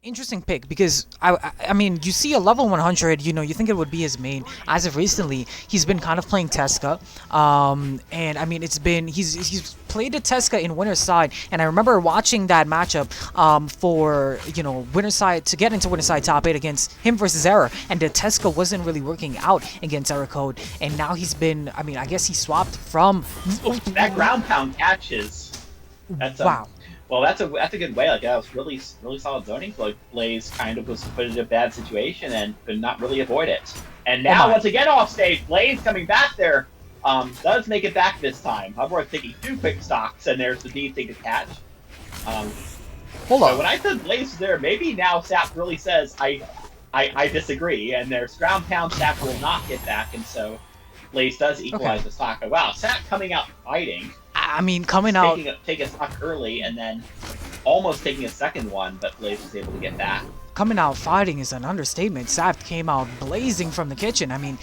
Interesting pick because I mean you see a level 100, you think it would be his main. As of recently, he's been kind of playing Tesca, and I mean he's played the Tesca in Winner's Side, and I remember watching that matchup for Winner's Side to get into Winner's Side top 8 against him versus Error, and the Tesca wasn't really working out against Error Code, and now he's been I guess he swapped from that ground pound catches. That's wow. Well, that's a good way. Like that was really solid zoning. Like Blaze kind of was put in a bad situation and could not really avoid it. And now once again off stage, Blaze coming back there does make it back this time. Hubworth taking 2 quick stocks, and there's the D thing to catch. Hold on. So when I said Blaze was there, maybe now SAPT really says I disagree, and there's ground pound. SAPT will not get back, and so Blaze does equalize the stock. Wow, SAPT coming out fighting. I mean, coming out... Taking a stock early, and then almost taking a second one, but Blaze was able to get back. Coming out fighting is an understatement. SAPT came out blazing from the kitchen. I mean,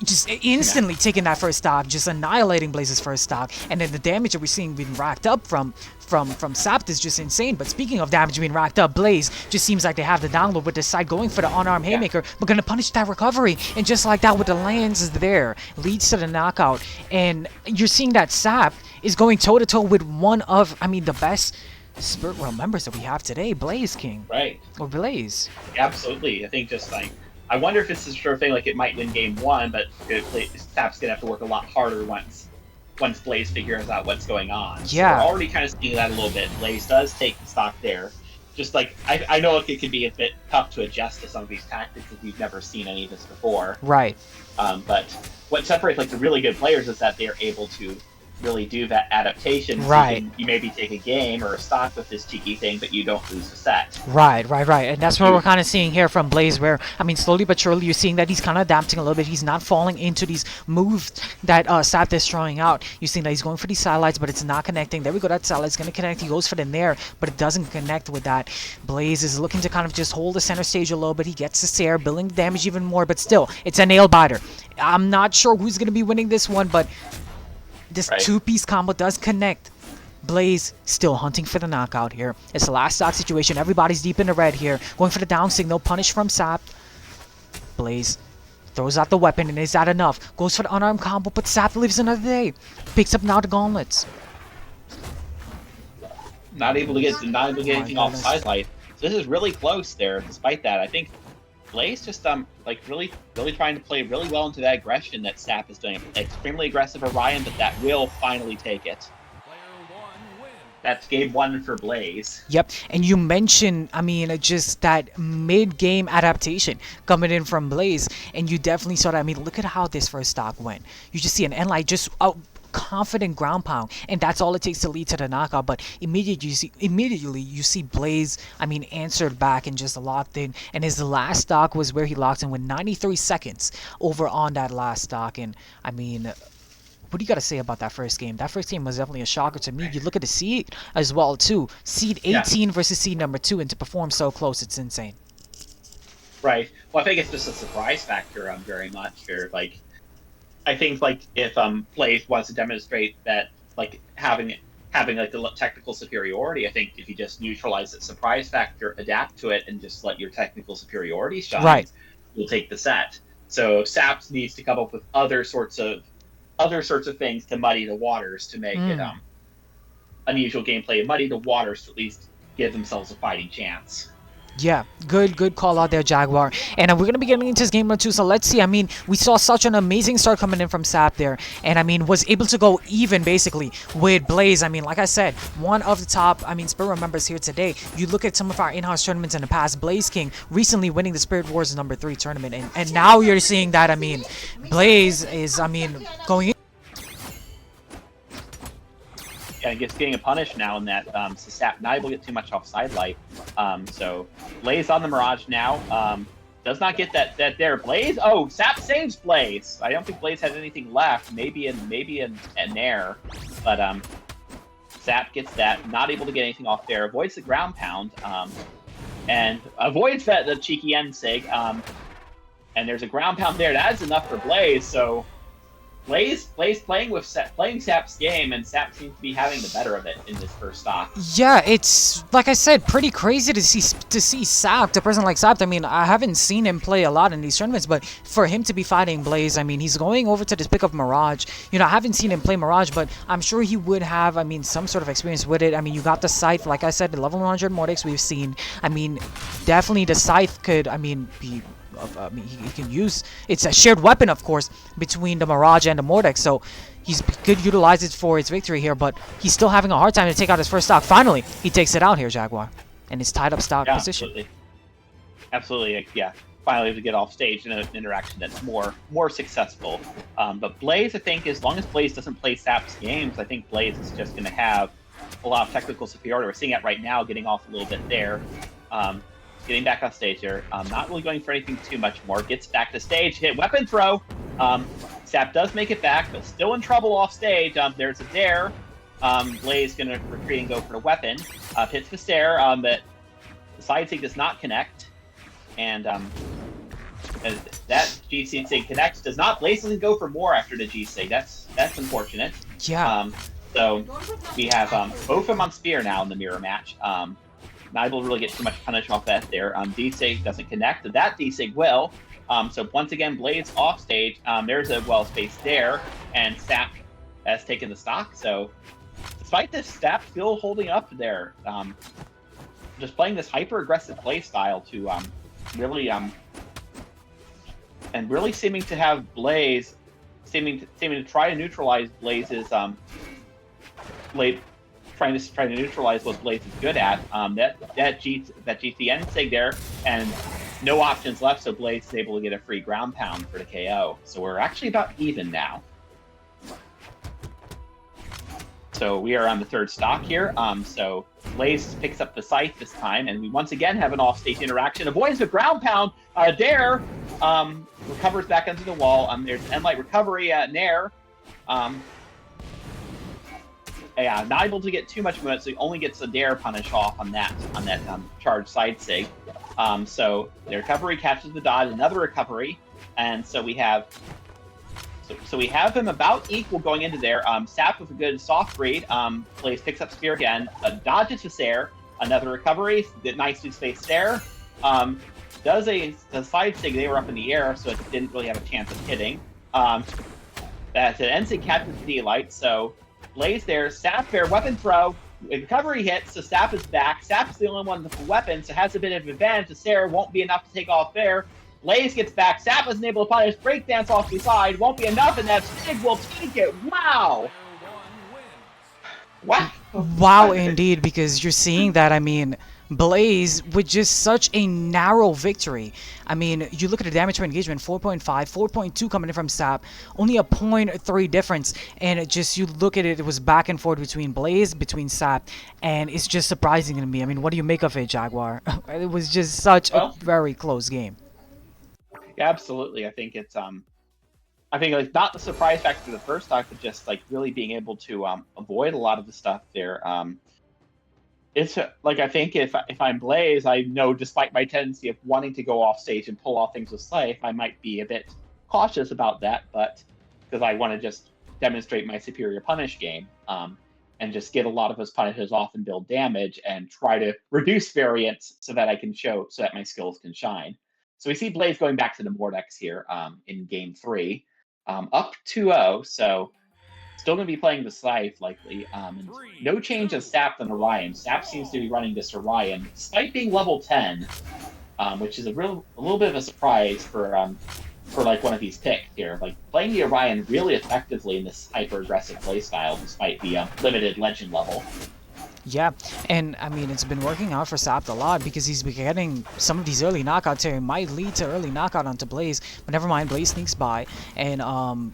just instantly taking that first stock, just annihilating Blaze's first stock, and then the damage that we're seeing being racked up from SAPT is just insane. But speaking of damage being racked up, Blaze just seems like they have the download with the side going for the unarmed haymaker, but gonna punish that recovery, and just like that with the lands there, leads to the knockout. And you're seeing that SAPT is going toe-to-toe with one of, the best Spirit World members that we have today, Blaze King. Right. Or Blaze. Absolutely. I think just like, I wonder if it's the sort of thing like it might win game 1, but SAPT's gonna have to work a lot harder once Blaze figures out what's going on. Yeah. So we're already kind of seeing that a little bit. Blaze does take the stock there. Just like, I know it could be a bit tough to adjust to some of these tactics if you've never seen any of this before. Right. But what separates like the really good players is that they are able to really do that adaptation. Right. So you maybe take a game or a stock with this cheeky thing, but you don't lose the set. Right. And that's what we're kind of seeing here from Blaze, where, slowly but surely you're seeing that he's kind of adapting a little bit. He's not falling into these moves that SAPT is throwing out. You're seeing that he's going for these satellites, but it's not connecting. There we go, that satellite's going to connect. He goes for the nair, but it doesn't connect with that. Blaze is looking to kind of just hold the center stage a little bit. He gets the Sair, building the damage even more, but still, it's a nail biter. I'm not sure who's going to be winning this one, but this two-piece combo does connect. Blaze still hunting for the knockout here. It's the last stock situation. Everybody's deep in the red here. Going for the down signal. Punish from SAPT. Blaze throws out the weapon, and is that enough? Goes for the unarmed combo, but SAPT lives another day. Picks up now the gauntlets. Not able to get anything off side life. So this is really close there, despite that. I think Blaze just really trying to play really well into that aggression that SAPT is doing. Extremely aggressive Orion, but that will finally take it. That's game 1 for Blaze. Yep, and you mentioned, just that mid-game adaptation coming in from Blaze, and you definitely saw that. Look at how this first stock went. You just see an Enlight just confident ground pound, and that's all it takes to lead to the knockout. But immediately you see Blaze answered back and just locked in, and his last stock was where he locked in with 93 seconds over on that last stock. And what do you got to say about that first game? That first game was definitely a shocker to me. You look at the seed as well too, seed 18 versus seed number 2, and to perform so close, it's insane. Right. Well, I think it's just a surprise factor very much here. I think if Blaze wants to demonstrate that having the technical superiority, I think if you just neutralize that surprise factor, adapt to it, and just let your technical superiority shine, you'll take the set. So SAPT needs to come up with other sorts of things to muddy the waters to make it unusual gameplay, muddy the waters to at least give themselves a fighting chance. Yeah, good call out there, Jaguar. And we're going to be getting into this game 2, so let's see. We saw such an amazing start coming in from SAPT there, and was able to go even, basically, with Blaze. Like I said, one of the top, Spirit members here today. You look at some of our in-house tournaments in the past, Blaze King recently winning the Spirit Wars number 3 tournament, and now you're seeing that, Blaze is, going in. And gets getting a punish now in that so SAPT not able to get too much off side life. So Blaze on the Mirage now. Does not get that there. Blaze. Oh, SAPT saves Blaze. I don't think Blaze has anything left. Maybe in air, but SAPT gets that. Not able to get anything off there. Avoids the ground pound. And avoids the cheeky end sig. And there's a ground pound there. That is enough for Blaze. So Blaze playing Sap's game, and Sap seems to be having the better of it in this first stock. Yeah, it's like I said, pretty crazy to see SAPT, a person like SAPT. I mean, I haven't seen him play a lot in these tournaments, but for him to be fighting Blaze, I mean, he's going over to this pick of Mirage. You know, I haven't seen him play Mirage, but I'm sure he would have, I mean, some sort of experience with it. I mean, you got the Scythe, like I said, the level 100 Mordex we've seen. I mean, definitely the Scythe could, I mean, be... I mean, he can use, it's a shared weapon, of course, between the Mirage and the Mordex, so he's could utilize it for its victory here, but he's still having a hard time to take out his first stock. Finally, he takes it out here, Jaguar, and it's tied up stock position. Absolutely, yeah. Finally, to get off stage in an interaction that's more successful. But Blaze, I think, as long as Blaze doesn't play Sap's games, I think Blaze is just going to have a lot of technical superiority. We're seeing it right now, getting off a little bit there. Getting back on stage here. Not really going for anything too much more. Gets back to stage. Hit weapon throw. Sap does make it back, but still in trouble off stage. There's a dare. Blaze going to retreat and go for the weapon. Hits the stare, but the side sig does not connect. And that G sig connects. Does not. Blaze doesn't go for more after the G sig. That's unfortunate. Yeah. So we have both of them on spear now in the mirror match. Not able to really get too much punish off that there. D-Sig doesn't connect. That D-Sig will. So once again, Blaze off stage. There's a well-spaced dare, and Sap has taken the stock. So despite this, Sap still holding up there. Just playing this hyper-aggressive play style to really and really seeming to have Blaze seeming to try to neutralize Blaze's trying to neutralize what Blaze is good at. That GCN sig there, and no options left, so Blaze is able to get a free ground pound for the KO. So we're actually about even now. So we are on the third stock here. So Blaze picks up the Scythe this time, and we once again have an off-stage interaction. Avoids the ground pound. Dare recovers back into the wall. There's Enlight recovery at Nair. Yeah, not able to get too much movement, so he only gets a dare punish off on that charged side sig. So the recovery catches the dodge, another recovery, and so we have we have him about equal going into there. Sap with a good soft read. Blaze picks up spear again, dodges the stare, another recovery, nicely spaced stare. Does a side sig, they were up in the air, so it didn't really have a chance of hitting. That's an NSIG catches the D-Light, so Blaze there, Sap there, weapon throw, recovery hits, so Sap is back. Sap's the only one with the weapon, so has a bit of advantage. The Sarah won't be enough to take off there. Blaze gets back, Sap isn't able to punish, breakdance off the side, won't be enough, and that Sig will take it. Wow! Wow! Wow, indeed, because you're seeing that, I mean, Blaze with just such a narrow victory. I mean, you look at the damage per engagement, 4.5, 4.2 coming in from Sap, only a 0.3 difference, and it just, you look at it, it was back and forth between Blaze, between Sap, and it's just surprising to me. I mean, what do you make of it, Jaguar? It was just such a very close game. Yeah, absolutely. I think it's I think like not the surprise factor for the first stock, but just like really being able to avoid a lot of the stuff there. It's like, I think if I'm Blaze, I know despite my tendency of wanting to go off stage and pull off things with Scythe, I might be a bit cautious about that, but because I want to just demonstrate my superior punish game, and just get a lot of his punishes off and build damage and try to reduce variance so that I can so that my skills can shine. So we see Blaze going back to the Mordex here in game 3, up 2-0, so still going to be playing the Scythe, likely. And no change of Sap than Orion. Sap seems to be running this Orion, despite being level 10, which is a little bit of a surprise for like one of these picks here. Like, playing the Orion really effectively in this hyper-aggressive playstyle, despite the limited legend level. Yeah, and I mean, it's been working out for SAPT a lot because he's been getting some of these early knockouts here. It might lead to early knockout onto Blaze, but never mind, Blaze sneaks by and,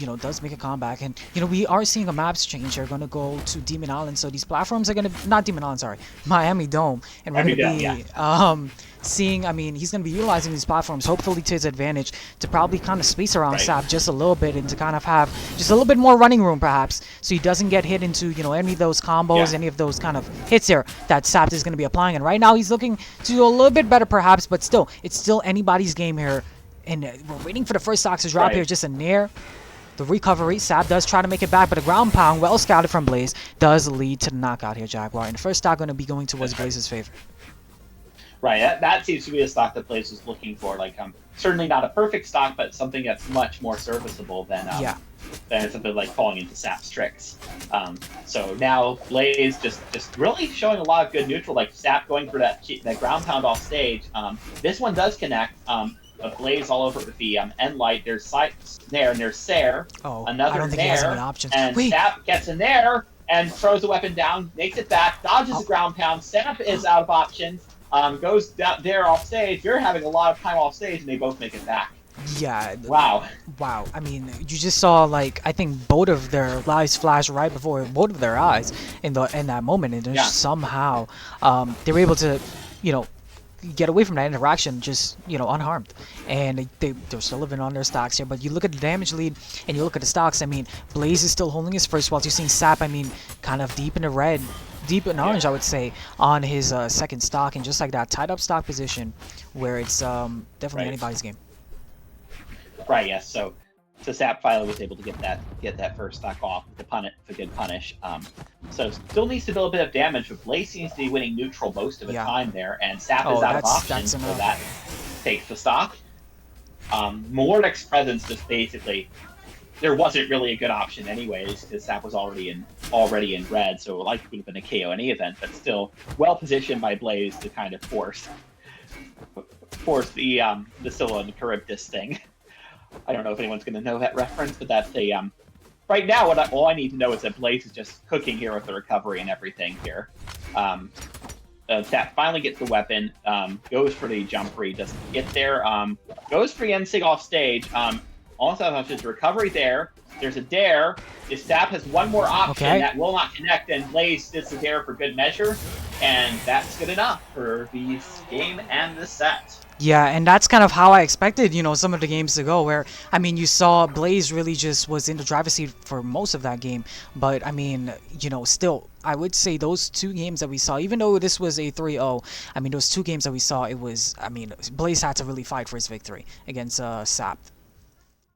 you know, does make a comeback. And, you know, we are seeing a maps change. They're going to go to Demon Island, so these platforms are going to, not Demon Island, sorry, Miami Dome. And we're going to be, seeing, I mean, he's going to be utilizing these platforms, hopefully to his advantage, to probably kind of space around Sap just a little bit and to kind of have just a little bit more running room, perhaps, so he doesn't get hit into, you know, any of those combos, any of those kind of hits here that Sap is going to be applying. And right now, he's looking to do a little bit better, perhaps, but still, it's still anybody's game here. And we're waiting for the first stocks to drop here, just a Nair. the recovery. Sap does try to make it back, but a ground pound, well scouted from Blaze, does lead to the knockout here, Jaguar. And the first stock going to be going towards Blaze's favor. Right, that seems to be the stock that Blaze was looking for. Like, certainly not a perfect stock, but something that's much more serviceable than than something like falling into Sap's tricks. So now Blaze just really showing a lot of good neutral. Like Sap going for that ground pound off stage. This one does connect. Blaze all over with the end light. There's snare and there's Sair. Oh, another I don't think he has any options. And Wait. Sap gets in there and throws the weapon down, makes it back, dodges the ground pound. Sap is out of options. Goes down there off stage. You're having a lot of time off stage, and they both make it back. Yeah. Wow. Wow. I mean, you just saw, like, I think both of their lives flash right before both of their eyes in that moment, and somehow they were able to, you know, get away from that interaction just, you know, unharmed. And they're still living on their stocks here. But you look at the damage lead and you look at the stocks. I mean, Blaze is still holding his first, while you're seeing Sap, I mean, kind of deep in the red. Deep in orange, I would say, on his second stock, and just like that, tied up stock position, where it's definitely anybody's game. Right. Yes. So Sap finally was able to get that first stock off with a good punish. So still needs to build a bit of damage, but Blaze seems to be winning neutral most of the time there, and Sap is out of options, so that takes the stock. Mordek's presence just basically. There wasn't really a good option anyways, because Sap was already in red, so it likely would have been a KO in any event, but still well positioned by Blaze to kind of force the Scylla and Charybdis thing. I don't know if anyone's going to know that reference, but that's a right now. All I need to know is that Blaze is just cooking here with the recovery and everything here. Sap finally gets the weapon, goes for the jump read, doesn't get there, goes for the N-Sig off stage. Also, there's a recovery there. There's a dare. If Sap has one more option that will not connect, then Blaze does the dare for good measure. And that's good enough for this game and the set. Yeah, and that's kind of how I expected, you know, some of the games to go, where, I mean, you saw Blaze really just was in the driver's seat for most of that game, but, I mean, you know, still, I would say those two games that we saw, even though this was a 3-0, I mean, those two games that we saw, it was, I mean, Blaze had to really fight for his victory against SAPT.